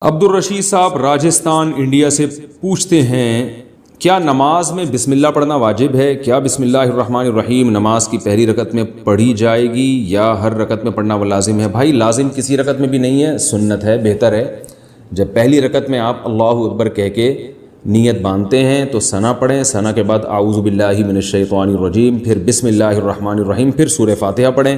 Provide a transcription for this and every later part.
عبد الرشید صاحب راجستھان انڈیا سے پوچھتے ہیں کیا نماز میں بسم اللہ پڑھنا واجب ہے؟ کیا بسم اللہ الرحمن الرحیم نماز کی پہلی رکعت میں پڑھی جائے گی یا ہر رکعت میں پڑھنا وہ لازم ہے؟ بھائی لازم کسی رکعت میں بھی نہیں ہے، سنت ہے، بہتر ہے جب پہلی رکعت میں آپ اللہ اکبر کہہ کے نیت باندھتے ہیں تو ثنا پڑھیں، ثنا کے بعد اعوذ باللہ من الشیطان الرجیم، پھر بسم اللہ الرحمن الرحیم، پھر سورہ فاتحہ پڑھیں۔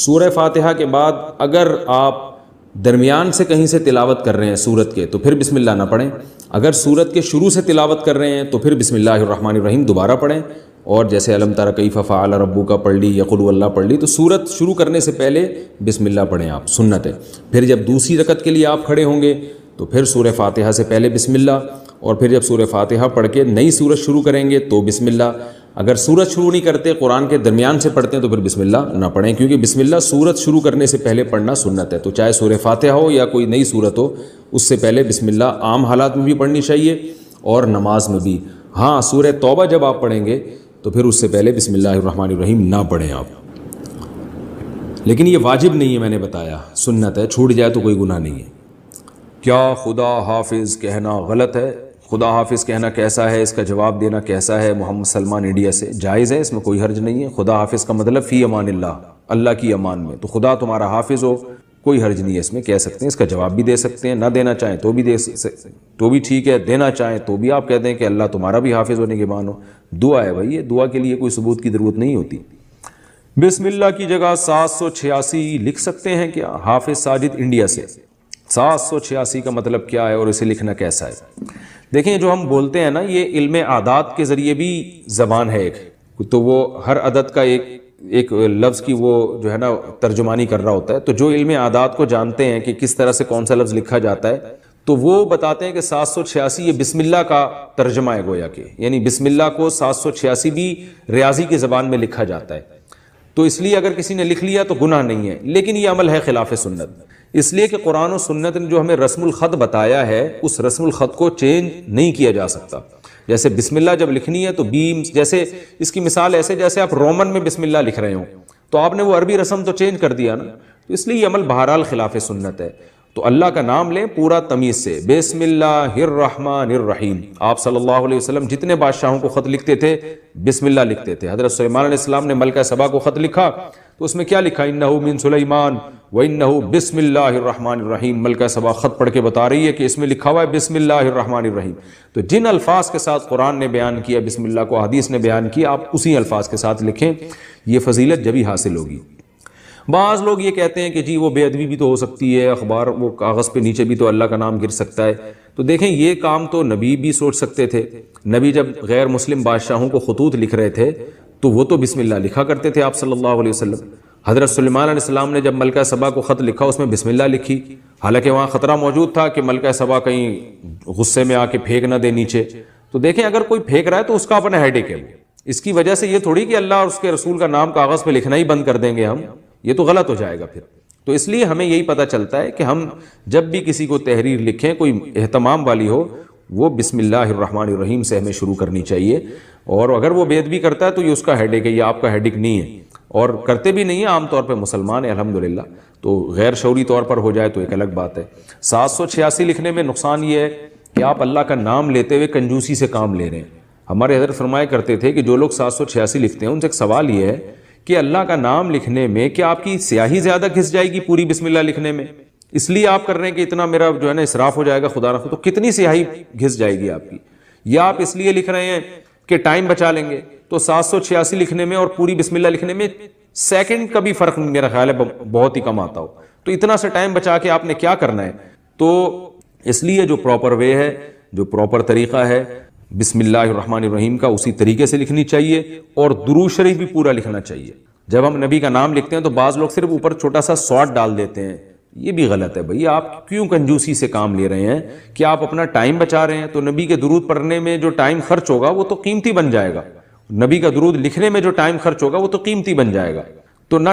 سورہ فاتحہ کے بعد اگر آپ درمیان سے کہیں سے تلاوت کر رہے ہیں سورت کے تو پھر بسم اللہ نہ پڑھیں، اگر سورت کے شروع سے تلاوت کر رہے ہیں تو پھر بسم اللہ الرحمن الرحیم دوبارہ پڑھیں، اور جیسے الم تر کیف فعل ربک پڑھ لی یا قل هو اللہ پڑھ لی تو سورت شروع کرنے سے پہلے بسم اللہ پڑھیں آپ، سنت ہے۔ پھر جب دوسری رکعت کے لیے آپ کھڑے ہوں گے تو پھر سورہ فاتحہ سے پہلے بسم اللہ، اور پھر جب سورہ فاتحہ پڑھ کے نئی سورت شروع کریں گے تو بسم اللہ۔ اگر سورت شروع نہیں کرتے، قرآن کے درمیان سے پڑھتے ہیں تو پھر بسم اللہ نہ پڑھیں، کیونکہ بسم اللہ سورت شروع کرنے سے پہلے پڑھنا سنت ہے۔ تو چاہے سورہ فاتحہ ہو یا کوئی نئی سورت ہو، اس سے پہلے بسم اللہ عام حالات میں بھی پڑھنی چاہیے اور نماز میں بھی۔ ہاں سورہ توبہ جب آپ پڑھیں گے تو پھر اس سے پہلے بسم اللہ الرحمن الرحیم نہ پڑھیں آپ، لیکن یہ واجب نہیں ہے، میں نے بتایا سنت ہے، چھوٹ جائے تو کوئی گناہ نہیں ہے۔ کیا خدا حافظ کہنا غلط ہے؟ خدا حافظ کہنا کیسا ہے، اس کا جواب دینا کیسا ہے؟ محمد سلمان انڈیا سے۔ جائز ہے، اس میں کوئی حرج نہیں ہے۔ خدا حافظ کا مطلب فی امان اللہ، اللہ کی امان میں، تو خدا تمہارا حافظ ہو، کوئی حرج نہیں ہے اس میں، کہہ سکتے ہیں، اس کا جواب بھی دے سکتے ہیں، نہ دینا چاہیں تو بھی دے سکتے تو بھی ٹھیک ہے، دینا چاہیں تو بھی آپ کہتے ہیں کہ اللہ تمہارا بھی حافظ ہونے کے مان ہو۔ دعا ہے بھائی، یہ دعا کے لیے کوئی ثبوت کی ضرورت نہیں ہوتی۔ بسم اللہ کی جگہ 786 لکھ سکتے ہیں کیا؟ حافظ ساجد انڈیا سے۔ 786 کا مطلب کیا ہے اور اسے لکھنا کیسا ہے؟ دیکھیں جو ہم بولتے ہیں نا، یہ علم عادات کے ذریعے بھی زبان ہے ایک، تو وہ ہر عدد کا ایک لفظ کی وہ جو ہے نا ترجمانی کر رہا ہوتا ہے، تو جو علم عادات کو جانتے ہیں کہ کس طرح سے کون سا لفظ لکھا جاتا ہے تو وہ بتاتے ہیں کہ 786 یہ بسم اللہ کا ترجمہ ہے گویا کہ، یعنی بسم اللہ کو 786 بھی ریاضی کی زبان میں لکھا جاتا ہے، تو اس لیے اگر کسی نے لکھ لیا تو گناہ نہیں ہے، لیکن یہ عمل ہے خلاف سنت، اس لیے کہ قرآن و سنت نے جو ہمیں رسم الخط بتایا ہے اس رسم الخط کو چینج نہیں کیا جا سکتا۔ جیسے بسم اللہ جب لکھنی ہے تو بیم، جیسے اس کی مثال ایسے جیسے آپ رومن میں بسم اللہ لکھ رہے ہوں تو آپ نے وہ عربی رسم تو چینج کر دیا نا، تو اس لیے یہ عمل بہرحال خلاف سنت ہے۔ تو اللہ کا نام لیں پورا تمیز سے، بسم اللہ الرحمن الرحیم۔ آپ صلی اللہ علیہ وسلم جتنے بادشاہوں کو خط لکھتے تھے بسم اللہ لکھتے تھے۔ حضرت سلیمان علیہ السلام نے ملکہ سبا کو خط لکھا تو اس میں کیا لکھا؟ انہ من سلیمان وانہ بسم اللہ الرحمن الرحیم۔ ملکہ سبا خط پڑھ کے بتا رہی ہے کہ اس میں لکھا ہوا ہے بسم اللہ الرحمن الرحیم، تو جن الفاظ کے ساتھ قرآن نے بیان کیا بسم اللہ کو، حدیث نے بیان کیا، آپ اسی الفاظ کے ساتھ لکھیں، یہ فضیلت جبھی حاصل ہوگی۔ بعض لوگ یہ کہتے ہیں کہ جی وہ بے ادبی بھی تو ہو سکتی ہے، اخبار وہ کاغذ پہ نیچے بھی تو اللہ کا نام گر سکتا ہے، تو دیکھیں یہ کام تو نبی بھی سوچ سکتے تھے۔ نبی جب غیر مسلم بادشاہوں کو خطوط لکھ رہے تھے تو وہ تو بسم اللہ لکھا کرتے تھے آپ صلی اللہ علیہ وسلم۔ حضرت سلیمان علیہ السلام نے جب ملکہ سبا کو خط لکھا اس میں بسم اللہ لکھی، حالانکہ وہاں خطرہ موجود تھا کہ ملکہ سبا کہیں غصے میں آ کے پھینک نہ دے نیچے، تو دیکھیں اگر کوئی پھینک رہا ہے تو اس کا اپنا ہیڈک ہے، اس کی وجہ سے یہ تھوڑی کہ اللہ اور اس کے رسول کا نام کاغذ پہ لکھنا ہی بند کر دیں گے ہم، یہ تو غلط ہو جائے گا پھر۔ تو اس لیے ہمیں یہی پتہ چلتا ہے کہ ہم جب بھی کسی کو تحریر لکھیں کوئی اہتمام والی ہو، وہ بسم اللہ الرحمن الرحیم سے ہمیں شروع کرنی چاہیے، اور اگر وہ بے ادبی کرتا ہے تو یہ اس کا ہیڈک ہے، یہ آپ کا ہیڈک نہیں ہے، اور کرتے بھی نہیں ہیں عام طور پہ مسلمان ہیں الحمدللہ، تو غیر شعوری طور پر ہو جائے تو ایک الگ بات ہے۔ 786 لکھنے میں نقصان یہ ہے کہ آپ اللہ کا نام لیتے ہوئے کنجوسی سے کام لے رہے ہیں۔ ہمارے حضرت فرمایا کرتے تھے کہ جو لوگ 786 لکھتے ہیں ان سے ایک سوال یہ ہے کہ اللہ کا نام لکھنے میں کیا آپ کی سیاہی زیادہ گھس جائے گی پوری بسم اللہ لکھنے میں؟ اس لیے آپ کر رہے ہیں کہ اتنا میرا جو ہے نا اسراف ہو جائے گا خدا رکھو، تو کتنی سیاہی گھس جائے گی آپ کی؟ یا آپ اس لیے لکھ رہے ہیں کہ ٹائم بچا لیں گے؟ تو 786 لکھنے میں اور پوری بسم اللہ لکھنے میں سیکنڈ کا بھی فرق میرا خیال ہے بہت ہی کم آتا ہو، تو اتنا سا ٹائم بچا کے آپ نے کیا کرنا ہے؟ تو اس لیے جو پراپر وے ہے، جو پراپر طریقہ ہے بسم اللہ الرحمن الرحیم کا، اسی طریقے سے لکھنی چاہیے، اور درود شریف بھی پورا لکھنا چاہیے۔ جب ہم نبی کا نام لکھتے ہیں تو بعض لوگ صرف اوپر چھوٹا سا سواد ڈال دیتے ہیں، یہ بھی غلط ہے بھئی۔ آپ کیوں کنجوسی سے کام لے رہے ہیں کہ آپ اپنا ٹائم بچا رہے ہیں؟ تو نبی کے درود پڑھنے میں جو ٹائم خرچ ہوگا وہ تو قیمتی بن جائے گا، نبی کا درود لکھنے میں جو ٹائم خرچ ہوگا وہ تو قیمتی بن جائے گا، تو نہ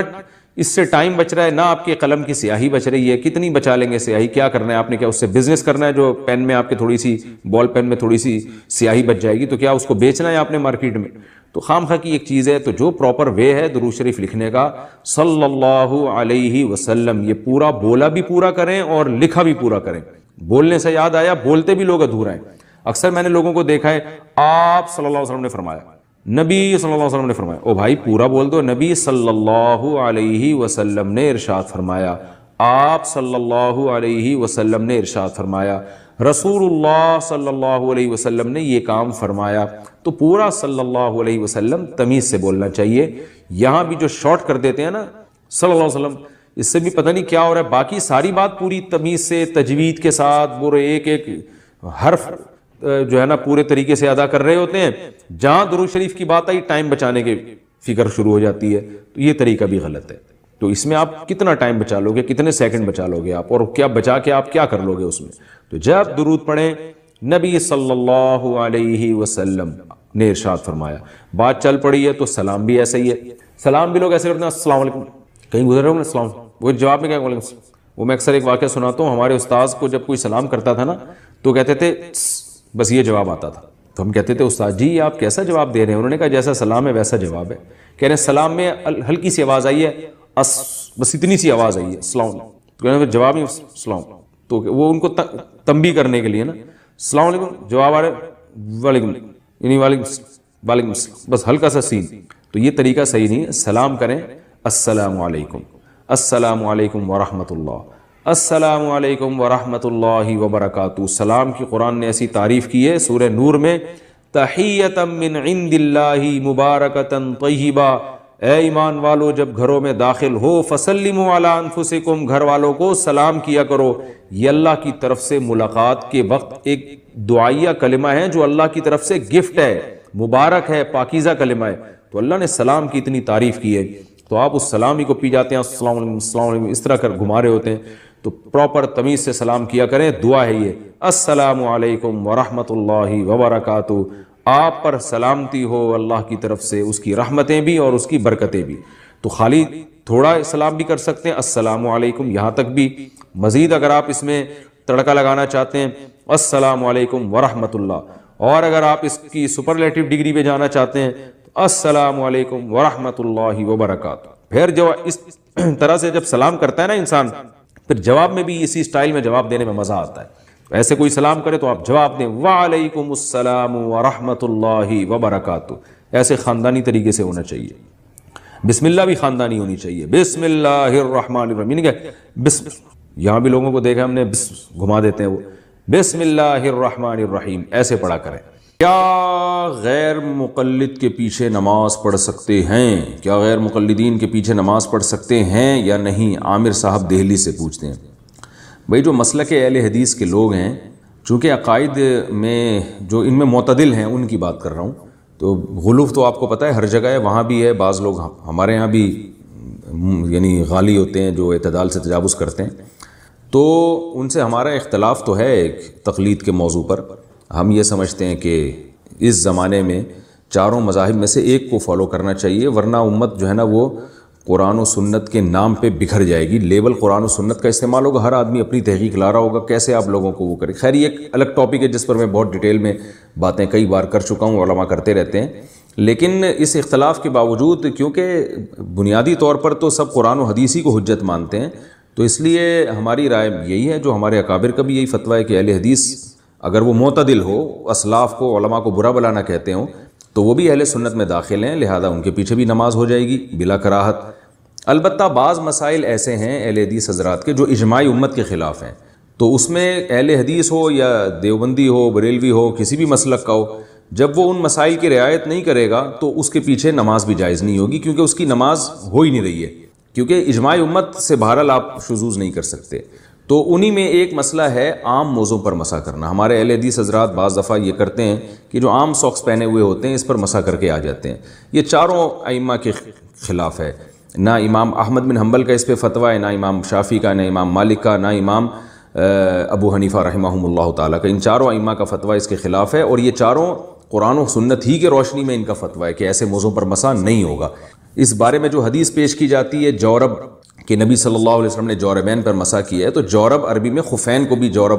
اس سے ٹائم بچ رہا ہے نہ آپ کے قلم کی سیاہی بچ رہی ہے۔ کتنی بچا لیں گے سیاہی؟ کیا کرنا ہے آپ نے؟ کیا اس سے بزنس کرنا ہے؟ جو پین میں آپ کے تھوڑی سی بال پین میں تھوڑی سی سیاہی بچ جائے گی تو کیا اس کو بیچنا ہے آپ نے مارکیٹ میں؟ تو خام خواہ کی ایک چیز ہے، تو جو پراپر وے ہے درود شریف لکھنے کا صلی اللہ علیہ وسلم، یہ پورا بولا بھی پورا کریں اور لکھا بھی پورا کریں، بولنے سے یاد آیا، بولتے بھی لوگ ادھورا ہیں. اکثر میں نے لوگوں کو دیکھا ہے آپ صلی اللہ علیہ وسلم نے فرمایا، نبی صلی اللہ علیہ وسلم نے فرمایا. او بھائی پورا بول دو، نبی صلی اللہ علیہ وسلم نے ارشاد فرمایا، آپ صلی اللہ علیہ وسلم نے ارشاد فرمایا، رسول اللہ صلی اللہ علیہ وسلم نے یہ کام فرمایا. تو پورا صلی اللہ علیہ وسلم تمیز سے بولنا چاہیے. یہاں بھی جو شارٹ کر دیتے ہیں نا صلی اللہ علیہ وسلم، اس سے بھی پتہ نہیں کیا ہو رہا ہے. باقی ساری بات پوری تمیز سے تجوید کے ساتھ پورے ایک ایک حرف جو ہے نا پورے طریقے سے ادا کر رہے ہوتے ہیں. جہاں درود شریف کی بات آئی ٹائم بچانے کے فکر شروع ہو جاتی ہے. تو یہ طریقہ بھی غلط ہے. تو اس میں آپ کتنا ٹائم بچا لو گے، کتنے سیکنڈ بچا لو گے آپ، اور کیا بچا کے آپ کیا کر لو گے اس میں. تو جب درود پڑھیں نبی صلی اللہ علیہ وسلم نے ارشاد فرمایا. بات چل پڑی ہے تو سلام بھی ایسا ہی ہے. سلام بھی لوگ ایسے کرتے ہیں السلام علیکم، کہیں گزر رہے ہوں السلام، وہ جواب میں کیا بولیں. وہ میں اکثر ایک واقعہ سناتا ہوں. ہمارے استاذ کو جب کوئی سلام کرتا تھا نا تو کہتے تھے بس یہ جواب آتا تھا. تو ہم کہتے تھے استاد جی آپ کیسا جواب دے رہے ہیں. انہوں نے کہا جیسا سلام ہے ویسا جواب ہے. کہہ رہے ہیں سلام میں ہلکی سی آواز آئی ہے، بس اتنی سی آواز آئی ہے السلام علیکم، تو کہنے جواب ہی السلام. تو وہ ان کو تنبیہ کرنے کے لیے نا السلام علیکم جواب آ رہے وعلیکم، یعنی وعلیکم بس ہلکا سا سین. تو یہ طریقہ صحیح نہیں ہے. سلام کریں السلام علیکم، السلام علیکم ورحمۃ اللہ، السلام علیکم ورحمۃ اللہ وبرکاتہ. سلام کی قرآن نے ایسی تعریف کی ہے سورہ نور میں، تحیۃ من عند اللہ مبارکۃ طیبہ. اے ایمان والو جب گھروں میں داخل ہو فسلموا علی انفسکم، گھر والوں کو سلام کیا کرو. یہ اللہ کی طرف سے ملاقات کے وقت ایک دعائیہ کلمہ ہے جو اللہ کی طرف سے گفٹ ہے، مبارک ہے، پاکیزہ کلمہ ہے. تو اللہ نے سلام کی اتنی تعریف کی ہے تو آپ اس سلام ہی کو پی جاتے ہیں السلام علیکم السلام علیکم اس طرح کر گھما رہے ہوتے ہیں. تو پراپر تمیز سے سلام کیا کریں. دعا ہے یہ السلام علیکم ورحمۃ اللہ وبرکاتہ. آپ پر سلامتی ہو اللہ کی طرف سے، اس کی رحمتیں بھی اور اس کی برکتیں بھی. تو خالی تھوڑا سلام بھی کر سکتے ہیں السلام علیکم یہاں تک بھی. مزید اگر آپ اس میں تڑکا لگانا چاہتے ہیں السلام علیکم ورحمۃ اللہ، اور اگر آپ اس کی سپرلیٹو ڈگری پہ جانا چاہتے ہیں السلام علیکم ورحمۃ اللہ وبرکاتہ. پھر جو اس طرح سے جب سلام کرتا ہے نا انسان، پھر جواب میں بھی اسی سٹائل میں جواب دینے میں مزہ آتا ہے. ایسے کوئی سلام کرے تو آپ جواب دیں وعلیکم السلام ورحمۃ اللہ وبرکاتہ. ایسے خاندانی طریقے سے ہونا چاہیے. بسم اللہ بھی خاندانی ہونی چاہیے. بسم اللہ الرحمن الرحیم. یہاں بھی لوگوں کو دیکھا ہم نے گھما دیتے ہیں وہ بسم اللہ الرحمن الرحیم ایسے پڑھا کریں. کیا غیر مقلد کے پیچھے نماز پڑھ سکتے ہیں؟ کیا غیر مقلدین کے پیچھے نماز پڑھ سکتے ہیں یا نہیں؟ عامر صاحب دہلی سے پوچھتے ہیں. بھئی جو مسلک اہل حدیث کے لوگ ہیں، چونکہ عقائد میں جو ان میں معتدل ہیں ان کی بات کر رہا ہوں، تو غلوف تو آپ کو پتہ ہے ہر جگہ ہے، وہاں بھی ہے. بعض لوگ ہمارے یہاں بھی یعنی غالی ہوتے ہیں جو اعتدال سے تجاوز کرتے ہیں. تو ان سے ہمارا اختلاف تو ہے ایک تقلید کے موضوع پر. ہم یہ سمجھتے ہیں کہ اس زمانے میں چاروں مذاہب میں سے ایک کو فالو کرنا چاہیے، ورنہ امت جو ہے نا وہ قرآن و سنت کے نام پہ بکھر جائے گی. لیبل قرآن و سنت کا استعمال ہوگا، ہر آدمی اپنی تحقیق لا رہا ہوگا، کیسے آپ لوگوں کو وہ کرے. خیر یہ ایک الگ ٹاپک ہے جس پر میں بہت ڈیٹیل میں باتیں کئی بار کر چکا ہوں، علماء کرتے رہتے ہیں. لیکن اس اختلاف کے باوجود کیونکہ بنیادی طور پر تو سب قرآن و حدیث ہی کو حجت مانتے ہیں، تو اس لیے ہماری رائے یہی ہے، جو ہمارے اکابر کا بھی یہی فتویٰ ہے کہ اہل حدیث اگر وہ معتدل ہو، اسلاف کو علماء کو برا بلا نہ کہتے ہوں، تو وہ بھی اہل سنت میں داخل ہیں، لہذا ان کے پیچھے بھی نماز ہو جائے گی بلا کراہت. البتہ بعض مسائل ایسے ہیں اہل حدیث حضرات کے جو اجماع امت کے خلاف ہیں، تو اس میں اہل حدیث ہو یا دیوبندی ہو، بریلوی ہو، کسی بھی مسلک کا ہو، جب وہ ان مسائل کی رعایت نہیں کرے گا تو اس کے پیچھے نماز بھی جائز نہیں ہوگی، کیونکہ اس کی نماز ہو ہی نہیں رہی ہے. کیونکہ اجماع امت سے بہرحال آپ شذوذ نہیں کر سکتے. تو انہی میں ایک مسئلہ ہے عام موضوع پر مسح کرنا. ہمارے اہل حدیث حضرات بعض دفعہ یہ کرتے ہیں کہ جو عام ساکس پہنے ہوئے ہوتے ہیں اس پر مسح کر کے آ جاتے ہیں. یہ چاروں ائمہ کے خلاف ہے. نہ امام احمد بن حنبل کا اس پہ فتویٰ ہے، نہ امام شافعی کا، نہ امام مالک کا، نہ امام ابو حنیفہ رحمہم اللہ تعالیٰ کا. ان چاروں ائمہ کا فتویٰ اس کے خلاف ہے، اور یہ چاروں قرآن و سنت ہی کے روشنی میں ان کا فتویٰ ہے کہ ایسے موضوع پر مسح نہیں ہوگا. اس بارے میں جو حدیث پیش کی جاتی ہے جورب کہ نبی صلی اللہ علیہ وسلم نے جوربین پر مسح کیا ہے، تو جورب عربی میں خفین کو بھی جورب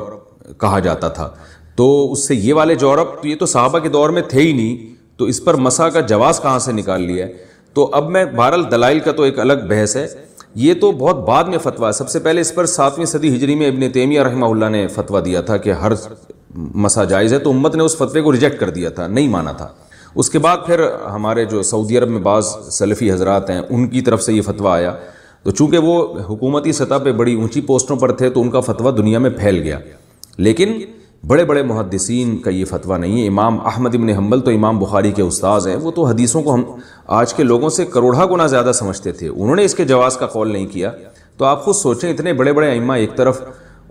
کہا جاتا تھا. تو اس سے یہ والے جورب تو یہ تو صحابہ کے دور میں تھے ہی نہیں، تو اس پر مسح کا جواز کہاں سے نکال لیا ہے. تو اب میں بہرحال دلائل کا تو ایک الگ بحث ہے، یہ تو بہت بعد میں فتویٰ ہے. سب سے پہلے اس پر 7ویں صدی ہجری میں ابن تیمیہ رحمہ اللہ نے فتویٰ دیا تھا کہ ہر مسا جائز ہے, تو امت نے اس فتوے کو ریجیکٹ کر دیا تھا, نہیں مانا تھا. اس کے بعد پھر ہمارے جو سعودی عرب میں بعض سلفی حضرات ہیں ان کی طرف سے یہ فتویٰ آیا, تو چونکہ وہ حکومتی سطح پہ بڑی اونچی پوسٹوں پر تھے تو ان کا فتویٰ دنیا میں پھیل گیا. لیکن بڑے بڑے محدثین کا یہ فتویٰ نہیں ہے. امام احمد ابن حنبل تو امام بخاری کے استاذ ہیں, وہ تو حدیثوں کو ہم آج کے لوگوں سے کروڑہ گنا زیادہ سمجھتے تھے, انہوں نے اس کے جواز کا قول نہیں کیا. تو آپ خود سوچیں, اتنے بڑے بڑے ائمہ ایک طرف,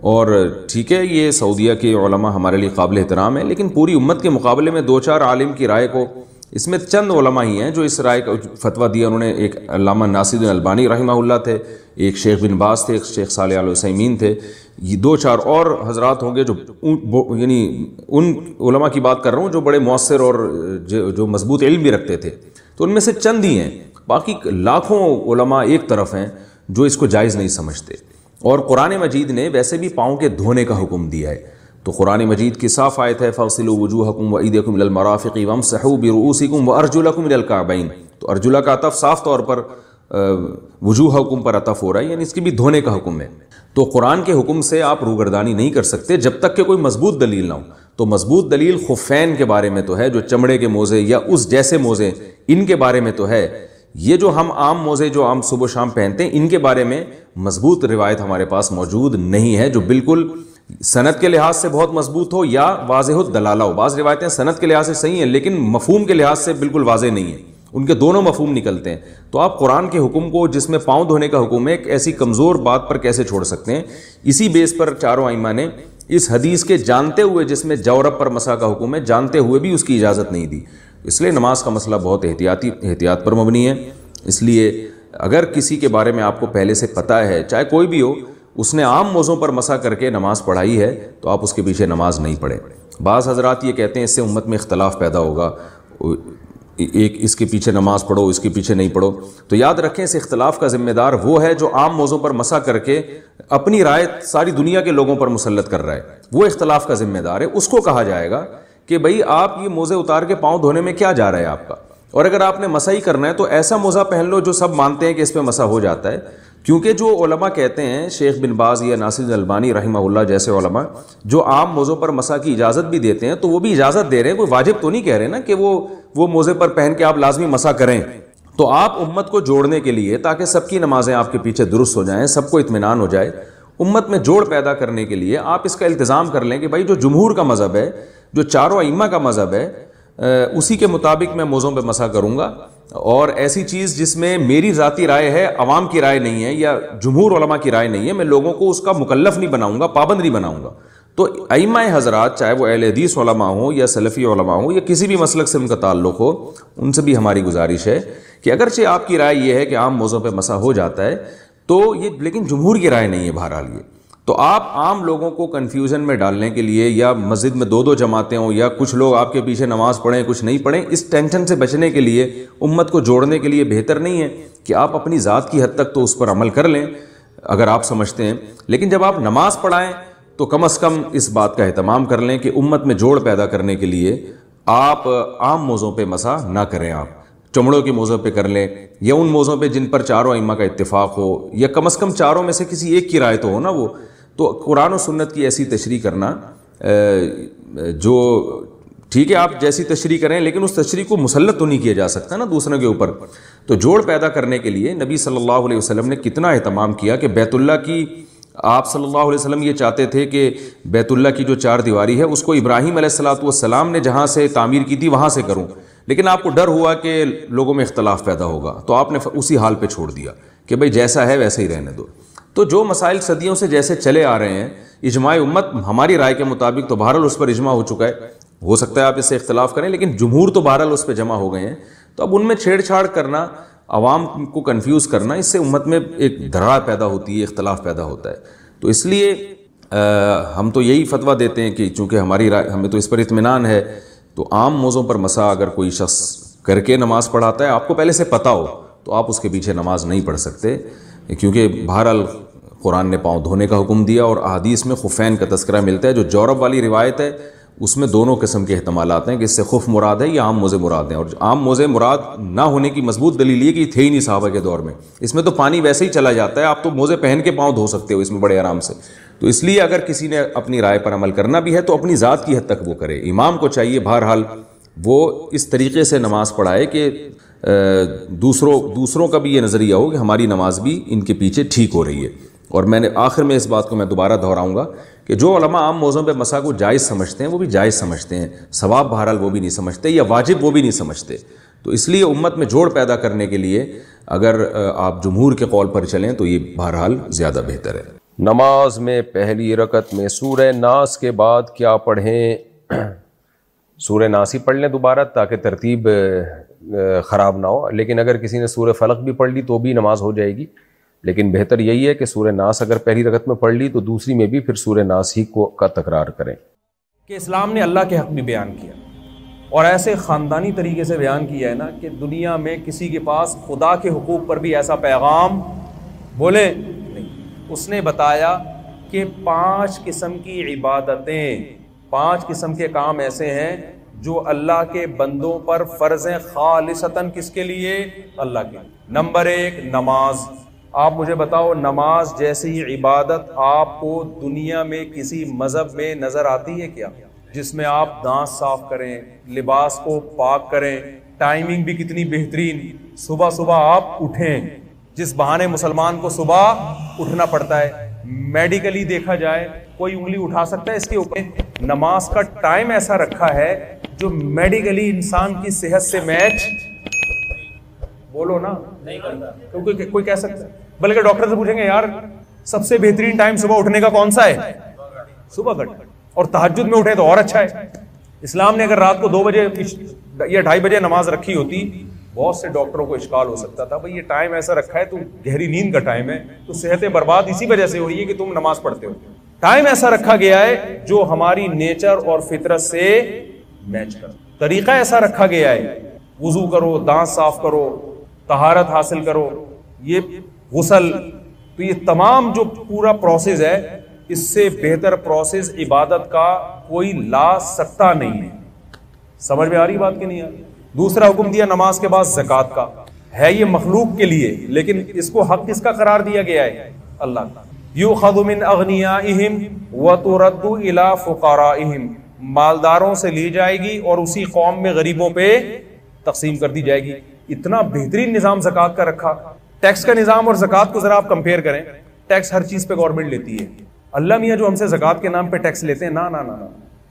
اور ٹھیک ہے یہ سعودیہ کے علماء ہمارے لیے قابل احترام ہیں, لیکن پوری امت کے مقابلے میں 2-4 عالم کی رائے کو, اس میں چند علماء ہی ہیں جو اس رائے کا فتویٰ دیا. انہوں نے ایک علامہ ناصر البانی رحمہ اللہ تھے, ایک شیخ بن باز تھے, ایک شیخ صالح العثیمین تھے, یہ 2-4 اور حضرات ہوں گے جو یعنی ان علماء کی بات کر رہا ہوں جو بڑے مؤثر اور جو مضبوط علم بھی رکھتے تھے. تو ان میں سے چند ہی ہیں, باقی لاکھوں علماء ایک طرف ہیں جو اس کو جائز نہیں سمجھتے. اور قرآن مجید نے ویسے بھی پاؤں کے دھونے کا حکم دیا ہے. تو قرآن مجید کی صاف آیت ہے فاغسلوا وجوہکم وایدیکم الی المرافق وامسحوا برؤوسکم وارجلکم الی الکعبین. تو ارجلہ کا عطف صاف طور پر وجوہکم پر عطف ہو رہا ہے, یعنی اس کی بھی دھونے کا حکم ہے. تو قرآن کے حکم سے آپ روگردانی نہیں کر سکتے جب تک کہ کوئی مضبوط دلیل نہ ہو. تو مضبوط دلیل خفین کے بارے میں تو ہے, جو چمڑے کے موزے یا اس جیسے موزے, ان کے بارے میں تو ہے. یہ جو ہم عام موزے جو عام صبح و شام پہنتے ہیں, ان کے بارے میں مضبوط روایت ہمارے پاس موجود نہیں ہے جو بالکل سند کے لحاظ سے بہت مضبوط ہو یا واضح الدلالہ ہو. بعض روایتیں سند کے لحاظ سے صحیح ہیں لیکن مفہوم کے لحاظ سے بالکل واضح نہیں ہیں, ان کے دونوں مفہوم نکلتے ہیں. تو آپ قرآن کے حکم کو جس میں پاؤں دھونے کا حکم ہے ایک ایسی کمزور بات پر کیسے چھوڑ سکتے ہیں؟ اسی بیس پر چاروں ائمہ نے اس حدیث کے جانتے ہوئے, جس میں جورب پر مسح کا حکم ہے, جانتے ہوئے بھی اس کی اجازت نہیں دی. اس لیے نماز کا مسئلہ بہت احتیاط پر مبنی ہے. اس لیے اگر کسی کے بارے میں آپ کو پہلے سے پتہ ہے, چاہے کوئی بھی ہو, اس نے عام موضوع پر مسح کر کے نماز پڑھائی ہے, تو آپ اس کے پیچھے نماز نہیں پڑھیں. بعض حضرات یہ کہتے ہیں اس سے امت میں اختلاف پیدا ہوگا, ایک اس کے پیچھے نماز پڑھو, اس کے پیچھے نہیں پڑھو. تو یاد رکھیں اس اختلاف کا ذمہ دار وہ ہے جو عام موضوع پر مسح کر کے اپنی رائے ساری دنیا کے لوگوں پر مسلط کر رہا ہے, وہ اختلاف کا ذمہ دار ہے. اس کو کہا جائے گا کہ بھئی آپ یہ موزے اتار کے پاؤں دھونے میں کیا جا رہا ہے آپ کا, اور اگر آپ نے مسح ہی کرنا ہے تو ایسا موزہ پہن لو جو سب مانتے ہیں کہ اس پہ مسح ہو جاتا ہے. کیونکہ جو علماء کہتے ہیں, شیخ بن باز یا ناصر البانی رحمہ اللہ جیسے علماء جو عام موضوع پر مسح کی اجازت بھی دیتے ہیں, تو وہ بھی اجازت دے رہے ہیں, کوئی واجب تو نہیں کہہ رہے نا کہ وہ موزے پر پہن کے آپ لازمی مسح کریں. تو آپ امت کو جوڑنے کے لیے, تاکہ سب کی نمازیں آپ کے پیچھے درست ہو جائیں, سب کو اطمینان ہو جائے, امت میں جوڑ پیدا کرنے کے لیے آپ اس کا التزام کر لیں کہ بھائی جو جمہور کا مذہب ہے, جو چاروں ائمہ کا مذہب ہے, اسی کے مطابق میں موضوع پہ مسح کروں گا. اور ایسی چیز جس میں میری ذاتی رائے ہے, عوام کی رائے نہیں ہے یا جمہور علماء کی رائے نہیں ہے, میں لوگوں کو اس کا مکلف نہیں بناؤں گا, پابند نہیں بناؤں گا. تو ائمہ حضرات چاہے وہ اہل حدیث علماء ہوں یا سلفی علماء ہوں یا کسی بھی مسلک سے ان کا تعلق ہو, ان سے بھی ہماری گزارش ہے کہ اگرچہ آپ کی رائے یہ ہے کہ عام موضوع پہ مسح ہو جاتا ہے, تو یہ لیکن جمہور کی رائے نہیں ہے بہرحال یہ. تو آپ عام لوگوں کو کنفیوژن میں ڈالنے کے لیے, یا مسجد میں 2 جماعتیں ہوں یا کچھ لوگ آپ کے پیچھے نماز پڑھیں کچھ نہیں پڑھیں, اس ٹینشن سے بچنے کے لیے, امت کو جوڑنے کے لیے بہتر نہیں ہے کہ آپ اپنی ذات کی حد تک تو اس پر عمل کر لیں اگر آپ سمجھتے ہیں, لیکن جب آپ نماز پڑھائیں تو کم از کم اس بات کا اہتمام کر لیں کہ امت میں جوڑ پیدا کرنے کے لیے آپ عام موضوع پہ مسح نہ کریں, آپ چمڑوں کے موضوع پہ کر لیں, یا ان موضوع پہ جن پر چاروں ائمہ کا اتفاق ہو, یا کم از کم چاروں میں سے کسی ایک کی رائے تو ہو نا. وہ تو قرآن و سنت کی ایسی تشریح کرنا, جو ٹھیک ہے آپ جیسی تشریح کریں, لیکن اس تشریح کو مسلط تو نہیں کیا جا سکتا نا دوسروں کے اوپر. تو جوڑ پیدا کرنے کے لیے نبی صلی اللہ علیہ وسلم نے کتنا اہتمام کیا کہ بیت اللہ کی, آپ صلی اللہ علیہ وسلم یہ چاہتے تھے کہ بیت اللہ کی جو 4 دیواری ہے اس کو ابراہیم علیہ السلام نے جہاں سے تعمیر کی تھی وہاں سے کروں, لیکن آپ کو ڈر ہوا کہ لوگوں میں اختلاف پیدا ہوگا, تو آپ نے اسی حال پہ چھوڑ دیا کہ بھئی جیسا ہے ویسے ہی رہنے دو. تو جو مسائل صدیوں سے جیسے چلے آ رہے ہیں, اجماع امت ہماری رائے کے مطابق تو بہرحال اس پر اجماع ہو چکا ہے, ہو سکتا ہے آپ اس سے اختلاف کریں لیکن جمہور تو بہرحال اس پہ جمع ہو گئے ہیں. تو اب ان میں چھیڑ چھاڑ کرنا, عوام کو کنفیوز کرنا, اس سے امت میں ایک دھڑا پیدا ہوتی ہے, اختلاف پیدا ہوتا ہے. تو اس لیے ہم تو یہی فتویٰ دیتے ہیں کہ چونکہ ہماری رائے, ہمیں تو اس پر اطمینان ہے, تو عام موضوع پر مسح اگر کوئی شخص کر کے نماز پڑھاتا ہے, آپ کو پہلے سے پتہ ہو, تو آپ اس کے پیچھے نماز نہیں پڑھ سکتے, کیونکہ بہرحال قرآن نے پاؤں دھونے کا حکم دیا اور احادیث میں خفین کا تذکرہ ملتا ہے. جو جورب والی روایت ہے اس میں دونوں قسم کے احتمالات ہیں کہ اس سے خف مراد ہے یا عام موزے مراد ہیں. اور عام موزے مراد نہ ہونے کی مضبوط دلیل یہ کہ یہ تھے ہی نہیں صحابہ کے دور میں. اس میں تو پانی ویسے ہی چلا جاتا ہے, آپ تو موزے پہن کے پاؤں دھو سکتے ہو اس میں بڑے آرام سے. تو اس لیے اگر کسی نے اپنی رائے پر عمل کرنا بھی ہے تو اپنی ذات کی حد تک وہ کرے. امام کو چاہیے بہرحال وہ اس طریقے سے نماز پڑھائے کہ دوسروں کا بھی یہ نظریہ ہو کہ ہماری نماز بھی ان کے پیچھے ٹھیک ہو رہی ہے. اور میں نے آخر میں اس بات کو میں دوبارہ دہراؤں گا کہ جو علماء عام موضوعوں پہ مسا کو جائز سمجھتے ہیں وہ بھی جائز سمجھتے ہیں, ثواب بہرحال وہ بھی نہیں سمجھتے, یا واجب وہ بھی نہیں سمجھتے. تو اس لیے امت میں جوڑ پیدا کرنے کے لیے اگر آپ جمہور کے قول پر چلیں تو یہ بہرحال زیادہ بہتر ہے. نماز میں پہلی رکعت میں سورہ ناس کے بعد کیا پڑھیں؟ سورہ ناس ہی پڑھ لیں دوبارہ تاکہ ترتیب خراب نہ ہو. لیکن اگر کسی نے سورہ فلق بھی پڑھ لی تو بھی نماز ہو جائے گی, لیکن بہتر یہی ہے کہ سورہ ناس اگر پہلی رکعت میں پڑھ لی تو دوسری میں بھی پھر سورہ ناس ہی کا تکرار کریں. کہ اسلام نے اللہ کے حق بھی بیان کیا اور ایسے خاندانی طریقے سے بیان کیا ہے نا کہ دنیا میں کسی کے پاس خدا کے حقوق پر بھی ایسا پیغام بولے نہیں. اس نے بتایا کہ 5 قسم کی عبادتیں, 5 قسم کے کام ایسے ہیں جو اللہ کے بندوں پر فرض ہیں خالصتاً. کس کے لیے؟ اللہ کے. نمبر 1 نماز. آپ مجھے بتاؤ نماز جیسی عبادت آپ کو دنیا میں کسی مذہب میں نظر آتی ہے کیا؟ جس میں آپ دانت صاف کریں, لباس کو پاک کریں, ٹائمنگ بھی کتنی بہترین, صبح صبح آپ اٹھیں. جس بہانے مسلمان کو صبح اٹھنا پڑتا ہے, میڈیکلی دیکھا جائے کوئی انگلی اٹھا سکتا ہے اس کے اوپر؟ نماز کا ٹائم ایسا رکھا ہے جو میڈیکلی انسان کی صحت سے میچ بولو نا نہیں کرتا. کیونکہ کوئی کہہ سکتا ہے, بلکہ ڈاکٹر سے پوچھیں گے یار سب سے بہترین ٹائم صبح اٹھنے کا کون سا ہے؟ صبح کا. اور تہجد میں اٹھے تو اور اچھا ہے. اسلام نے اگر رات کو 2 بجے یا 2:30 بجے نماز رکھی ہوتی, بہت سے ڈاکٹروں کو اشکال ہو سکتا تھا, بھئی یہ ٹائم ایسا رکھا ہے تو گہری نیند کا ٹائم ہے, تو صحتیں برباد اسی وجہ سے ہو رہی ہے کہ تم نماز پڑھتے ہو. ٹائم ایسا رکھا گیا ہے جو ہماری نیچر اور فطرت سے میچ کر. طریقہ ایسا رکھا گیا ہے, وضو کرو, دانت صاف کرو, طہارت حاصل کرو, یہ غسل, تو یہ تمام جو پورا پروسیس ہے اس سے بہتر پروسیس عبادت کا کوئی لا سکتا نہیں ہے. سمجھ میں آ رہی بات کہ نہیں آ رہی؟ دوسرا حکم دیا نماز کے بعد زکوٰۃ کا. ہے یہ مخلوق کے لیے, لیکن اس کو حق کس کا قرار دیا گیا ہے؟ اللہ کا. یؤخذ من اغنیائہم وترد الی فقرائہم, مالداروں سے لی جائے گی اور اسی قوم میں غریبوں پہ تقسیم کر دی جائے گی. اتنا بہترین نظام زکوٰۃ کا رکھا. ٹیکس کا نظام اور زکوٰۃ کو ذرا آپ کمپیئر کریں. ٹیکس ہر چیز پہ گورنمنٹ لیتی ہے. اللہ میاں جو ہم سے زکوٰۃ کے نام پہ ٹیکس لیتے ہیں, نا نا نا,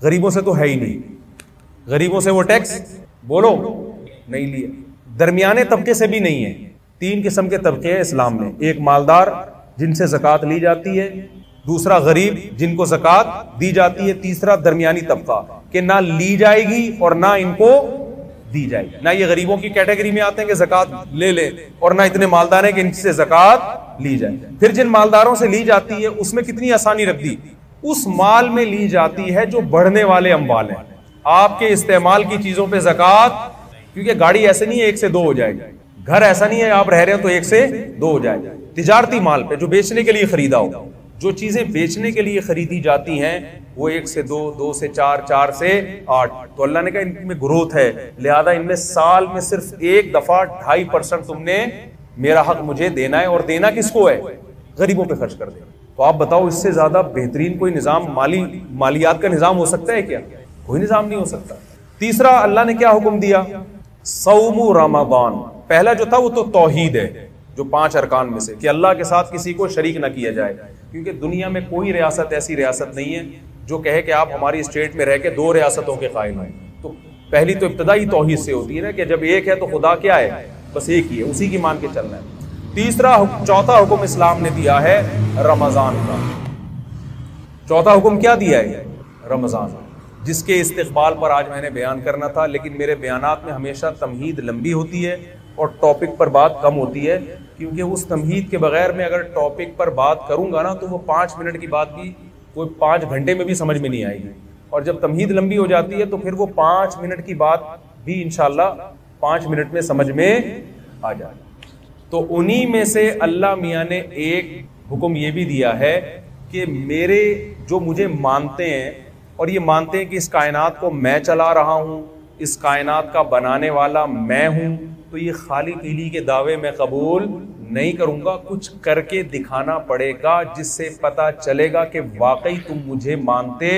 غریبوں سے تو ہے ہی نہیں. غریبوں سے وہ ٹیکس بولو نہیں لیا. درمیانے طبقے سے بھی نہیں ہے. 3 قسم کے طبقے ہیں اسلام میں. ایک مالدار جن سے زکوٰۃ لی جاتی ہے, دوسرا غریب جن کو زکوٰۃ دی جاتی ہے, تیسرا درمیانی طبقہ کہ نہ لی جائے گی اور نہ ان کو دی جائے گی. نہ یہ غریبوں کی کیٹیگری میں آتے ہیں کہ زکوٰۃ لے لیں, اور نہ اتنے مالدار ہیں کہ ان سے زکوٰۃ لی جائے. پھر جن مالداروں سے لی جاتی ہے اس میں کتنی آسانی رکھ دی, اس مال میں لی جاتی ہے جو بڑھنے والے اموال ہیں. آپ کے استعمال کی چیزوں پہ زکوٰۃ, کیونکہ گاڑی ایسے نہیں ہے 1 سے 2 ہو جائے گی, گھر ایسا نہیں ہے آپ رہ رہے ہیں تو 1 سے 2 ہو جائے گا. تجارتی مال پہ جو بیچنے کے لیے خریدا ہو, جو چیزیں بیچنے کے لیے خریدی جاتی ہیں وہ 1 سے 2, 2 سے 4, 4 سے 8. تو اللہ نے کہا ان میں گروتھ ہے, لہذا ان میں سال میں صرف 1 دفعہ 2.5% تم نے میرا حق مجھے دینا ہے, اور دینا کس کو ہے؟ غریبوں پہ خرچ کر دینا. تو آپ بتاؤ اس سے زیادہ بہترین کوئی نظام مالیات کا نظام ہو سکتا ہے کیا؟ کوئی نظام نہیں ہو سکتا. تیسرا اللہ نے کیا حکم دیا؟ صوم رمضان. پہلا جو تھا وہ تو توحید ہے, جو 5 ارکان میں سے, کہ اللہ کے ساتھ کسی کو شریک نہ کیا جائے. کیونکہ دنیا میں کوئی ریاست ایسی ریاست نہیں ہے جو کہے کہ آپ ہماری اسٹیٹ میں رہ کے 2 ریاستوں کے قائل ہیں. تو پہلی تو ابتدائی توحید سے ہوتی ہے نا کہ جب ایک ہے تو خدا کیا ہے؟ بس ایک ہی ہے, اسی کی مان کے چلنا ہے. چوتھا حکم اسلام نے دیا ہے رمضان کا. چوتھا حکم کیا دیا ہے؟ رمضان, جس کے استقبال پر آج میں نے بیان کرنا تھا, لیکن میرے بیانات میں ہمیشہ تمہید لمبی ہوتی ہے اور ٹاپک پر بات کم ہوتی ہے, کیونکہ اس تمہید کے بغیر میں اگر ٹاپک پر بات کروں گا نا تو وہ 5 منٹ کی بات بھی کوئی 5 گھنٹے میں بھی سمجھ میں نہیں آئے گی. اور جب تمہید لمبی ہو جاتی ہے تو پھر وہ 5 منٹ کی بات بھی انشاءاللہ 5 منٹ میں سمجھ میں آ جائے. تو انہی میں سے اللہ میاں نے ایک حکم یہ بھی دیا ہے کہ میرے جو مجھے مانتے ہیں اور یہ مانتے ہیں کہ اس کائنات کو میں چلا رہا ہوں، اس کائنات کا بنانے والا میں ہوں، تو یہ خالی پیلی کے دعوے میں قبول نہیں کروں گا، کچھ کر کے دکھانا پڑے گا جس سے پتا چلے گا کہ واقعی تم مجھے مانتے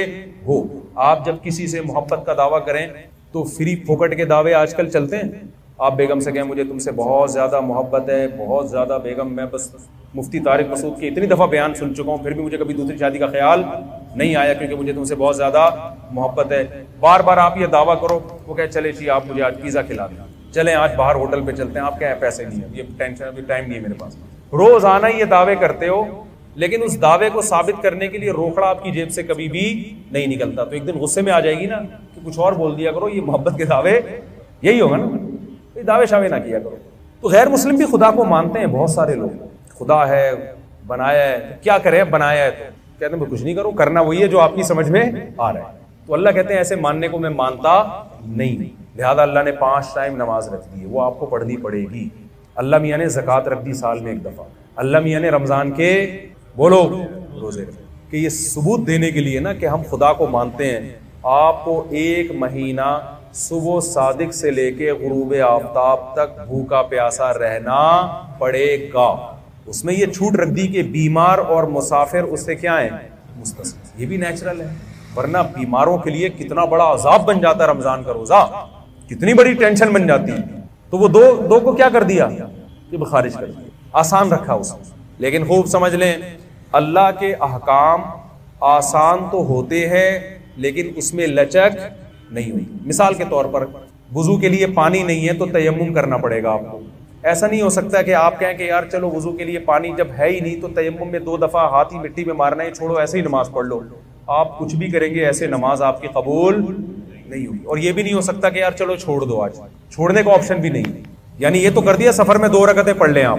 ہو۔ آپ جب کسی سے محبت کا دعویٰ کریں تو فری پھوکٹ کے دعوے آج کل چلتے ہیں۔ آپ بیگم سے کہیں مجھے تم سے بہت زیادہ محبت ہے، بہت زیادہ بیگم، میں بس مفتی طارق مسعود کے اتنی دفعہ بیان سن چکا ہوں، پھر بھی مجھے کبھی دوسری شادی کا خیال نہیں آیا کیونکہ مجھے تم سے بہت زیادہ محبت ہے۔ بار بار آپ یہ دعویٰ کرو، وہ کہے چلے جی آپ مجھے آج پیزا کھلا دیں، چلیں آج باہر ہوٹل پہ چلتے ہیں، آپ کہیں پیسے نہیں ہیں، یہ ٹینشن، ابھی ٹائم نہیں ہے میرے پاس۔ روزانہ یہ دعوے کرتے ہو، لیکن اس دعوے کو ثابت کرنے کے لیے روکڑا آپ کی جیب سے کبھی بھی نہیں نکلتا، تو ایک دن غصے میں آ جائے گی نا کہ کچھ اور بول دیا کرو، یہ محبت کے دعوے یہی ہوگا نا، یہ دعوے شاوے نہ کیا کرو۔ تو غیر مسلم بھی خدا کو مانتے ہیں، بہت سارے لوگ خدا ہے، بنایا ہے، کیا کرے بنایا ہے، تو کہتے ہیں کچھ نہیں کرو، کرنا وہی ہے جو آپ کی سمجھ میں آ رہا ہے۔ تو اللہ کہتے ہیں ایسے ماننے کو میں مانتا نہیں، لہذا اللہ نے 5 ٹائم نماز رکھ دی ہے، وہ آپ کو پڑھنی پڑے گی۔ اللہ میاں نے زکوٰۃ رکھ دی سال میں 1 دفعہ، اللہ میاں نے رمضان کے بولو روزے رکھے، کہ یہ ثبوت دینے کے لیے نا کہ ہم خدا کو مانتے ہیں۔ آپ کو 1 مہینہ صبح صادق سے لے کے غروب آفتاب تک بھوکا پیاسا رہنا پڑے گا۔ اس میں یہ چھوٹ رکھ دی کہ بیمار اور مسافر اس سے کیا ہیں، مستثنی، یہ بھی نیچرل ہے، ورنہ بیماروں کے لیے کتنا بڑا عذاب بن جاتا ہے رمضان کا روزہ، کتنی بڑی ٹینشن بن جاتی ہے۔ تو وہ دو کو کیا کر دیا، کہ خارج کر دیا، آسان رکھا اس کو۔ لیکن خوب سمجھ لیں اللہ کے احکام آسان تو ہوتے ہیں لیکن اس میں لچک نہیں ہوئی۔ مثال کے طور پر وضو کے لیے پانی نہیں ہے تو تیمم کرنا پڑے گا آپ کو۔ ایسا نہیں ہو سکتا کہ آپ کہیں کہ یار چلو وضو کے لیے پانی جب ہے ہی نہیں تو تیمم میں 2 دفعہ ہاتھ ہی مٹی میں مارنا ہے، چھوڑو ایسے ہی نماز پڑھ لو۔ آپ کچھ بھی کریں گے ایسے نماز آپ کی قبول نہیں ہوگی۔ اور یہ بھی نہیں ہو سکتا کہ یار چلو چھوڑ دو، آج چھوڑنے کا آپشن بھی نہیں، یعنی یہ تو کر دیا سفر میں 2 رکعتیں پڑھ لیں آپ،